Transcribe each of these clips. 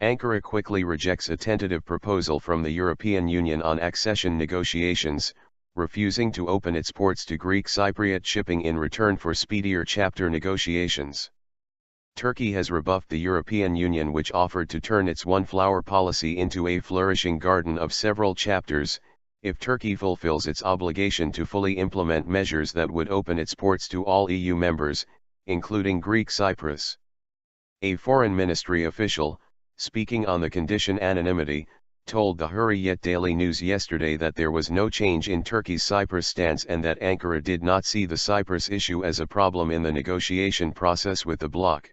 Ankara quickly rejects a tentative proposal from the European Union on accession negotiations, refusing to open its ports to Greek Cypriot shipping in return for speedier chapter negotiations. Turkey has rebuffed the European Union, which offered to turn its one-flower policy into a flourishing garden of several chapters, if Turkey fulfills its obligation to fully implement measures that would open its ports to all EU members, including Greek Cyprus. A foreign ministry official, speaking on the condition anonymity, told the Hürriyet Daily News yesterday that there was no change in Turkey's Cyprus stance and that Ankara did not see the Cyprus issue as a problem in the negotiation process with the bloc.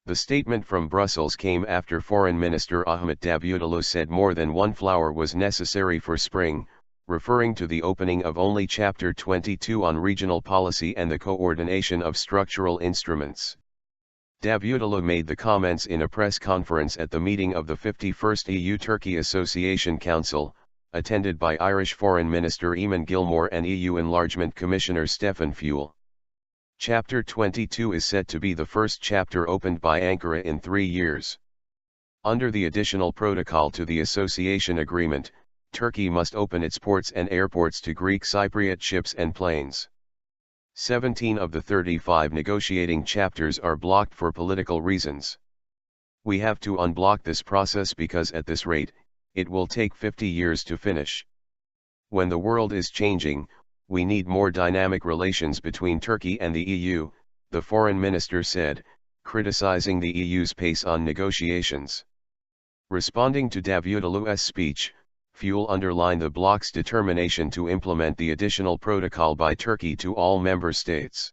The statement from Brussels came after Foreign Minister Ahmet Davutoğlu said more than one flower was necessary for spring, referring to the opening of only Chapter 22 on regional policy and the coordination of structural instruments. Davutoğlu made the comments in a press conference at the meeting of the 51st EU-Turkey Association Council, attended by Irish Foreign Minister Eamon Gilmore and EU Enlargement Commissioner Stefan Füle. Chapter 22 is set to be the first chapter opened by Ankara in 3 years. Under the additional protocol to the association agreement, Turkey must open its ports and airports to Greek Cypriot ships and planes. 17 of the 35 negotiating chapters are blocked for political reasons. We have to unblock this process because at this rate, it will take 50 years to finish. When the world is changing, we need more dynamic relations between Turkey and the EU, the foreign minister said, criticizing the EU's pace on negotiations. Responding to Davutoğlu's speech, Füle underlined the bloc's determination to implement the additional protocol by Turkey to all member states.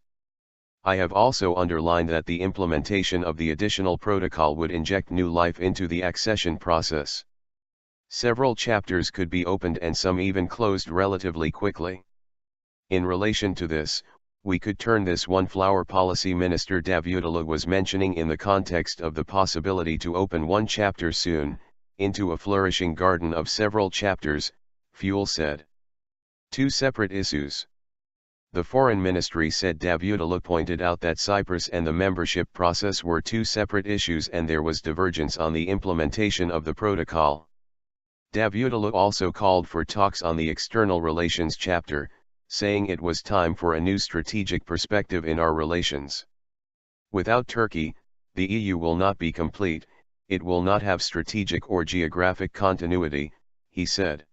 I have also underlined that the implementation of the additional protocol would inject new life into the accession process. Several chapters could be opened and some even closed relatively quickly. In relation to this, we could turn this one-flower policy, Minister Davutoğlu was mentioning in the context of the possibility to open one chapter soon, into a flourishing garden of several chapters, Füle said. Two separate issues. The Foreign Ministry said Davutoğlu pointed out that Cyprus and the membership process were two separate issues and there was divergence on the implementation of the protocol. Davutoğlu also called for talks on the external relations chapter, saying it was time for a new strategic perspective in our relations. Without Turkey, the EU will not be complete, it will not have strategic or geographic continuity, he said.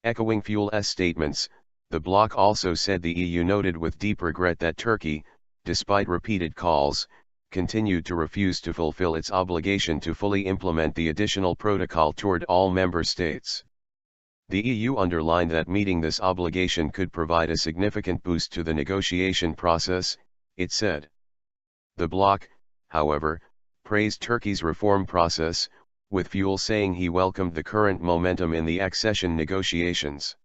Echoing Füle's statements, the bloc also said the EU noted with deep regret that Turkey, despite repeated calls, continued to refuse to fulfill its obligation to fully implement the additional protocol toward all member states. The EU underlined that meeting this obligation could provide a significant boost to the negotiation process, it said. The bloc, however, praised Turkey's reform process, with Füle saying he welcomed the current momentum in the accession negotiations.